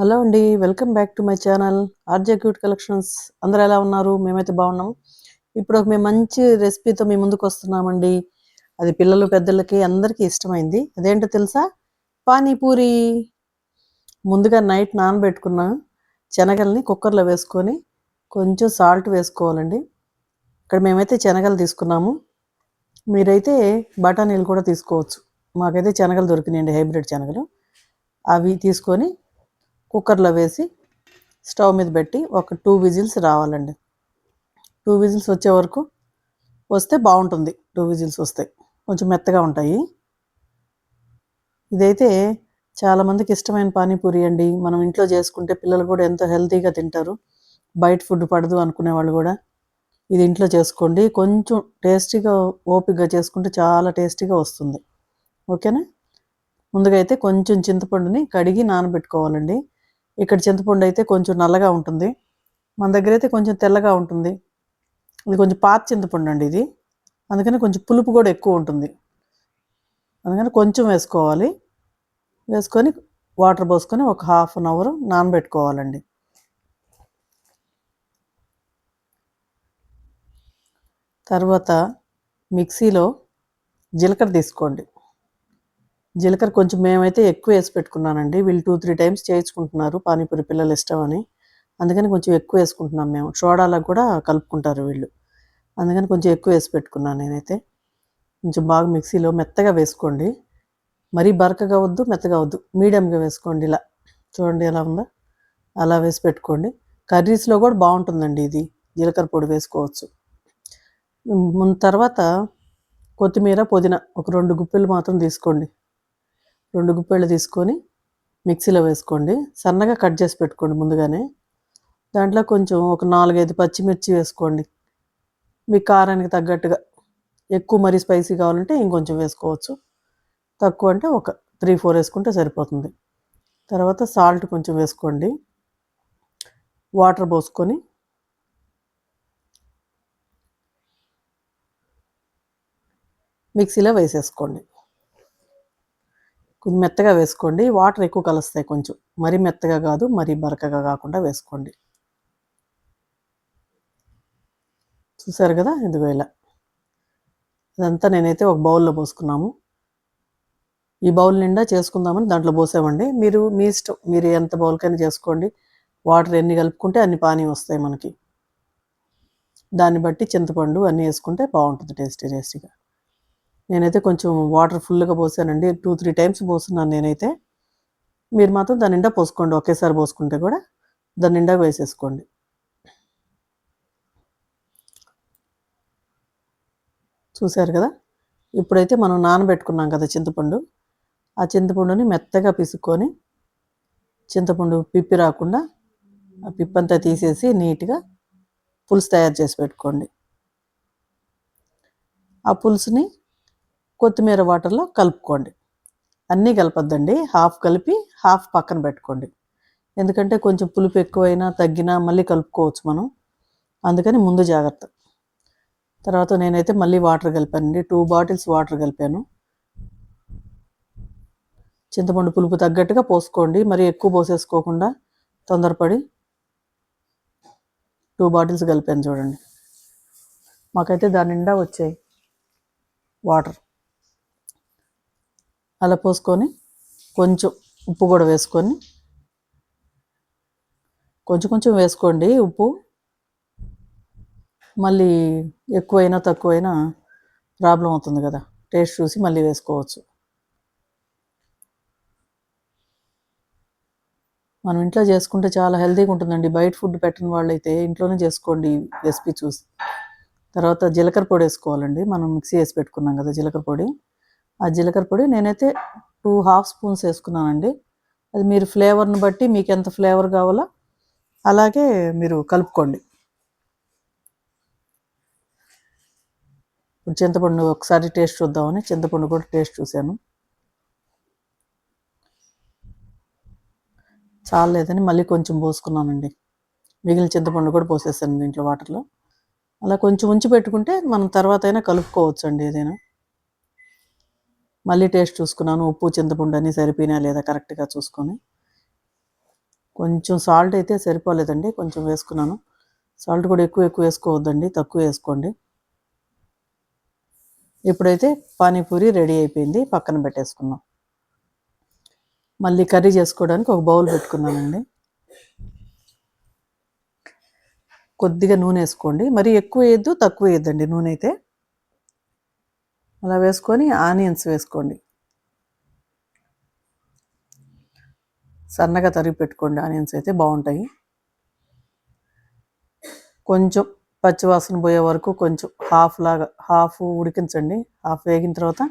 Hello అండి. Welcome back to my channel RJ cute collections. అందరూ ఎలా ఉన్నారు? మేమైతే బాగున్నాం. ఇప్పుడు మేము మంచి రెసిపీతో మీ ముందుకు వస్తున్నామండి. అది పిల్లలు పెద్దలకి అందరికీ ఇష్టమైంది. అదేంటో తెలుసా? పానీపూరి. ముందుగా నైట్ నానబెట్టుకున్న శనగల్ని కుక్కర్లో వేసుకొని కొంచెం సాల్ట్ వేసుకోవాలండి. ఇక్కడ మేమైతే శనగలు తీసుకున్నాము. మీరైతే బఠానీలు కూడా తీసుకోవచ్చు. మాకైతే శనగలు దొరికినాయండి, హైబ్రిడ్ శనగలు. అవి తీసుకొని కుక్కర్లో వేసి స్టవ్ మీద పెట్టి ఒక 2 విజిల్స్ రావాలండి. 2 విజిల్స్ వచ్చే వరకు వస్తే బాగుంటుంది. 2 విజిల్స్ వస్తాయి, కొంచెం మెత్తగా ఉంటాయి. ఇదైతే చాలామందికి ఇష్టమైన పానీపూరి అండి. మనం ఇంట్లో చేసుకుంటే పిల్లలు కూడా ఎంతో హెల్తీగా తింటారు. బయట ఫుడ్ పడదు అనుకునే వాళ్ళు కూడా ఇది ఇంట్లో చేసుకోండి. కొంచెం టేస్టీగా ఓపికగా చేసుకుంటే చాలా టేస్టీగా వస్తుంది. ఓకేనా? ముందుగా అయితే కొంచెం చింతపండుని కడిగి నానబెట్టుకోవాలండి. ఇక్కడ చింతపండు అయితే కొంచెం నల్లగా ఉంటుంది, మన దగ్గర అయితే కొంచెం తెల్లగా ఉంటుంది. ఇది కొంచెం పాత చింతపండు అండి ఇది, అందుకని కొంచెం పులుపు కూడా ఎక్కువ ఉంటుంది. అందుకని కొంచెం వేసుకోవాలి. వేసుకొని వాటర్ పోసుకొని ఒక 1/2 అవర్ నానబెట్టుకోవాలండి. తర్వాత మిక్సీలో జీలకర్ర తీసుకోండి. జీలకర్ర కొంచెం మేమైతే ఎక్కువ వేసి పెట్టుకున్నానండి. వీళ్ళు 2-3 టైమ్స్ చేయించుకుంటున్నారు పానీపూరి, పిల్లలు ఇష్టం అని. అందుకని కొంచెం ఎక్కువ వేసుకుంటున్నాం మేము. సోడాలా కూడా కలుపుకుంటారు వీళ్ళు, అందుకని కొంచెం ఎక్కువ వేసి పెట్టుకున్నాను నేనైతే. కొంచెం బాగా మిక్సీలో మెత్తగా వేసుకోండి. మరీ బరకగా వద్దు, మెత్తగా వద్దు, మీడియంగా వేసుకోండి. ఇలా చూడండి ఎలా ఉందో, అలా వేసి పెట్టుకోండి. కర్రీస్లో కూడా బాగుంటుందండి ఇది. జీలకర్ర పొడి వేసుకోవచ్చు. తర్వాత కొత్తిమీర, పుదీనా ఒక 2 గుప్పెలు మాత్రం తీసుకోండి. 2 గుప్పెళ్ళు తీసుకొని మిక్సీలో వేసుకోండి. సన్నగా కట్ చేసి పెట్టుకోండి ముందుగానే. దాంట్లో కొంచెం ఒక 4-5 పచ్చిమిర్చి వేసుకోండి. మీ కారానికి తగ్గట్టుగా. ఎక్కువ మరీ స్పైసీ కావాలంటే ఇంకొంచెం వేసుకోవచ్చు, తక్కువ అంటే ఒక 3-4 వేసుకుంటే సరిపోతుంది. తర్వాత సాల్ట్ కొంచెం వేసుకోండి. వాటర్ పోసుకొని మిక్సీలో వేసేసుకోండి. కొంచెం మెత్తగా వేసుకోండి. వాటర్ ఎక్కువ కలుస్తాయి, కొంచెం మరీ మెత్తగా కాదు, మరీ బరకగా కాకుండా వేసుకోండి. చూసారు కదా, ఇదిగో ఇలా. ఇదంతా నేనైతే ఒక బౌల్లో పోసుకున్నాము. ఈ బౌల్ నిండా చేసుకుందామని దాంట్లో పోసామండి. మీరు మీ ఇష్టం, మీరు ఎంత బౌల్కైనా చేసుకోండి. వాటర్ ఎన్ని కలుపుకుంటే అన్ని పానీ వస్తాయి మనకి. దాన్ని బట్టి చింతపండు అన్నీ వేసుకుంటే బాగుంటుంది టేస్టీగా. నేనైతే కొంచెం వాటర్ ఫుల్గా పోసానండి. 2-3 టైమ్స్ పోస్తున్నాను నేనైతే. మీరు మాత్రం దాని నిండా పోసుకోండి. ఒకేసారి పోసుకుంటే కూడా దాని నిండా వేసేసుకోండి. చూసారు కదా. ఇప్పుడైతే మనం నానబెట్టుకున్నాం కదా చింతపండు, ఆ చింతపండుని మెత్తగా పిసుక్కొని, చింతపండు పిప్పి రాకుండా ఆ పిప్పంతా తీసేసి నీట్గా పులుసు తయారు చేసి పెట్టుకోండి. ఆ పులుసుని కొత్తిమీర వాటర్లో కలుపుకోండి. అన్నీ కలపొద్దండి, హాఫ్ కలిపి హాఫ్ పక్కన పెట్టుకోండి. ఎందుకంటే కొంచెం పులుపు ఎక్కువైనా తగ్గినా మళ్ళీ కలుపుకోవచ్చు మనం, అందుకని ముందు జాగ్రత్త. తర్వాత నేనైతే మళ్ళీ వాటర్ కలిపానండి. 2 బాటిల్స్ వాటర్ కలిపాను. చింతపండు పులుపు తగ్గట్టుగా పోసుకోండి, మరి ఎక్కువ పోసేసుకోకుండా తొందరపడి. 2 బాటిల్స్ కలిపాను చూడండి. మాకైతే దాని నిండా వచ్చాయి వాటర్. అలా పోసుకొని కొంచెం ఉప్పు కూడా వేసుకొని, కొంచెం వేసుకోండి ఉప్పు. మళ్ళీ ఎక్కువైనా తక్కువైనా ప్రాబ్లం అవుతుంది కదా, టేస్ట్ చూసి మళ్ళీ వేసుకోవచ్చు. మనం ఇంట్లో చేసుకుంటే చాలా హెల్తీగా ఉంటుందండి. బయట ఫుడ్ పెట్టిన వాళ్ళైతే ఇంట్లోనే చేసుకోండి రెసిపీ చూసి. తర్వాత జీలకర్ర పొడి వేసుకోవాలండి. మనం మిక్సీ వేసి పెట్టుకున్నాం కదా జీలకర్ర పొడి, ఆ జీలకర్ర పొడి నేనైతే 2 స్పూన్స్ వేసుకున్నానండి. అది మీరు ఫ్లేవర్ని బట్టి, మీకు ఎంత ఫ్లేవర్ కావాలో అలాగే మీరు కలుపుకోండి. ఇప్పుడు చింతపండు ఒకసారి టేస్ట్ చూద్దామని చింతపండు కూడా టేస్ట్ చూశాను. చాలేదని మళ్ళీ కొంచెం పోసుకున్నానండి. మిగిలిన చింతపండు కూడా పోసేసాను దీంట్లో వాటర్లో. అలా కొంచెం ఉంచి పెట్టుకుంటే మనం తర్వాత అయినా కలుపుకోవచ్చు అండి ఏదైనా. మళ్ళీ టేస్ట్ చూసుకున్నాను, ఉప్పు చింతపండు అన్నీ సరిపోయినా లేదా కరెక్ట్గా చూసుకొని కొంచెం సాల్ట్ అయితే సరిపోలేదండి, కొంచెం వేసుకున్నాను. సాల్ట్ కూడా ఎక్కువ వేసుకోవద్దండి, తక్కువ వేసుకోండి. ఇప్పుడైతే పానీపూరి రెడీ అయిపోయింది, పక్కన పెట్టేసుకుందాం. మళ్ళీ కర్రీ చేసుకోవడానికి ఒక బౌల్ పెట్టుకున్నానండి. కొద్దిగా నూనె వేసుకోండి, మరి ఎక్కువ వేయద్దు తక్కువ వేయద్దండి నూనె అయితే. అలా వేసుకొని ఆనియన్స్ వేసుకోండి, సన్నగా తరిగి పెట్టుకోండి. ఆనియన్స్ అయితే బాగుంటాయి. కొంచెం పచ్చివాసన పోయే వరకు కొంచెం హాఫ్ ఉడికించండి. హాఫ్ వేగిన తర్వాత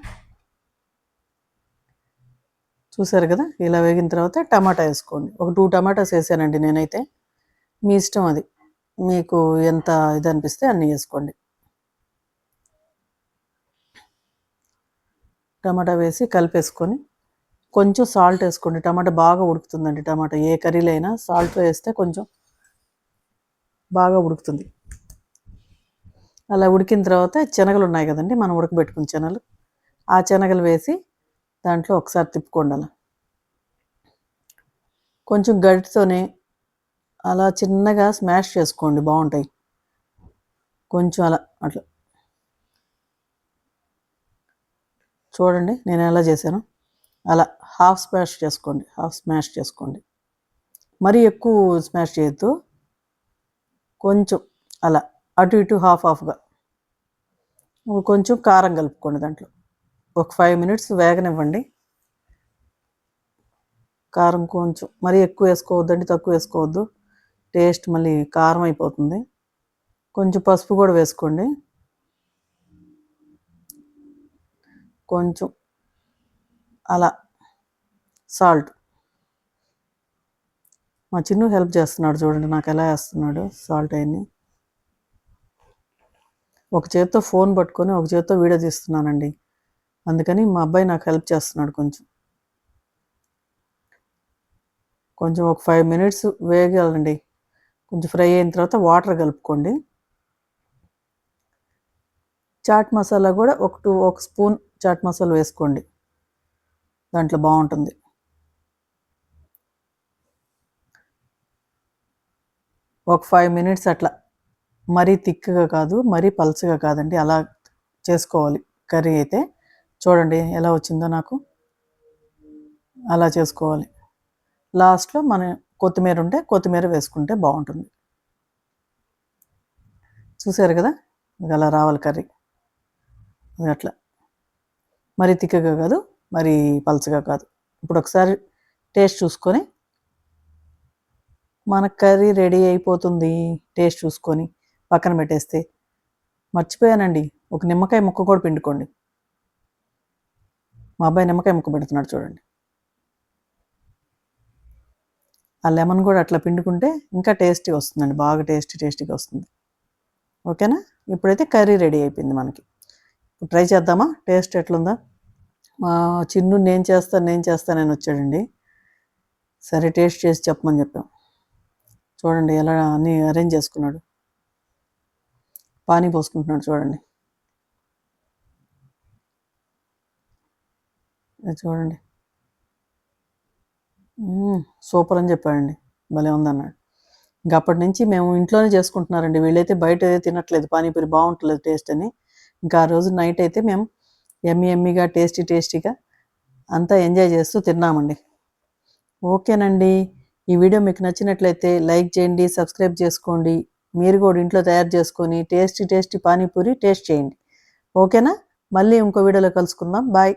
చూసారు కదా, ఇలా వేగిన తర్వాత టమాటా వేసుకోండి. ఒక 2 టమాటాస్ వేసానండి నేనైతే. మీ ఇష్టం, అది మీకు ఎంత ఇది అనిపిస్తే అన్నీ వేసుకోండి. టమాటా వేసి కలిపేసుకొని కొంచెం సాల్ట్ వేసుకోండి. టమాటా బాగా ఉడుకుతుందండి. టమాటా ఏ కర్రీలో అయినా సాల్ట్ వేస్తే కొంచెం బాగా ఉడుకుతుంది. అలా ఉడికిన తర్వాత శనగలు ఉన్నాయి కదండి, మనం ఉడకబెట్టుకున్న శనగలు, ఆ శనగలు వేసి దాంట్లో ఒకసారి తిప్పుకోండి. అలా కొంచెం గరిటతోనే అలా చిన్నగా స్మాష్ చేసుకోండి, బాగుంటాయి. కొంచెం అట్లా చూడండి నేను ఎలా చేశాను. అలా హాఫ్ స్మాష్ చేసుకోండి. మరీ ఎక్కువ స్మాష్ చేయొద్దు, కొంచెం అలా అటు ఇటు హాఫ్గా. కొంచెం కారం కలుపుకోండి దాంట్లో. ఒక 5 minutes వేగనివ్వండి. కారం కొంచెం మరీ ఎక్కువ వేసుకోవద్దండి, తక్కువ వేసుకోవద్దు, టేస్ట్ మళ్ళీ కారం అయిపోతుంది. కొంచెం పసుపు కూడా వేసుకోండి, కొంచెం అలా సాల్ట్. మా చిన్ను హెల్ప్ చేస్తున్నాడు చూడండి, నాకు ఎలా వేస్తున్నాడు సాల్ట్ అవన్నీ. ఒక చేత్తో ఫోన్ పట్టుకొని ఒక చేత్తో వీడియో తీస్తున్నానండి, అందుకని మా అబ్బాయి నాకు హెల్ప్ చేస్తున్నాడు. కొంచెం ఒక 5 minutes వేగాలండి. కొంచెం ఫ్రై అయిన తర్వాత వాటర్ కలుపుకోండి. చాట్ మసాలా కూడా ఒక స్పూన్ చాట్ మసాలా వేసుకోండి, దాంట్లో బాగుంటుంది. ఒక 5 minutes అట్లా, మరీ థిక్గా కాదు, మరీ పల్చగా కాదండి, అలా చేసుకోవాలి కర్రీ అయితే. చూడండి ఎలా వచ్చిందో నాకు, అలా చేసుకోవాలి. లాస్ట్లో మన కొత్తిమీర ఉంటే కొత్తిమీర వేసుకుంటే బాగుంటుంది. చూసారు కదా, అలా రావాలి కర్రీ. అట్లా మరీ తిక్కగా కాదు, మరీ పల్చగా కాదు. ఇప్పుడు ఒకసారి టేస్ట్ చూసుకొని మన కర్రీ రెడీ అయిపోతుంది. టేస్ట్ చూసుకొని పక్కన పెట్టేస్తే. మర్చిపోయానండి, ఒక నిమ్మకాయ ముక్క కూడా పిండుకోండి. మా అబ్బాయి నిమ్మకాయ ముక్క పెడుతున్నాడు చూడండి. ఆ లెమన్ కూడా అట్లా పిండుకుంటే ఇంకా టేస్టీ వస్తుందండి, బాగా టేస్టీగా వస్తుంది. ఓకేనా, ఇప్పుడైతే కర్రీ రెడీ అయిపోయింది మనకి. ట్రై చేద్దామా, టేస్ట్ ఎట్లుందా. మా చిన్ను నేను చేస్తానని వచ్చాడండి. సరే టేస్ట్ చేసి చెప్పమని చెప్పాం. చూడండి ఎలా అన్నీ అరేంజ్ చేసుకున్నాడు. పానీ పోసుకుంటున్నాడు చూడండి. చూడండి, సూపర్ అని చెప్పాడండి, భలే ఉందన్నాడు. ఇంక అప్పటి నుంచి మేము ఇంట్లోనే చేసుకుంటున్నారండి. వీళ్ళైతే బయట తినట్లేదు, పానీపూరి బాగుంటలేదు టేస్ట్ అని. ఇంకా ఆ రోజు నైట్ అయితే మేము ఎమ్మీగా టేస్టీగా అంతా ఎంజాయ్ చేస్తూ తిన్నామండి. ఓకేనండి, ఈ వీడియో మీకు నచ్చినట్లయితే లైక్ చేయండి, సబ్స్క్రైబ్ చేసుకోండి. మీరు కూడా ఇంట్లో తయారు చేసుకొని టేస్టీ పానీపూరి టేస్ట్ చేయండి. ఓకేనా, మళ్ళీ ఇంకో వీడియోలో కలుసుకుందాం. బాయ్.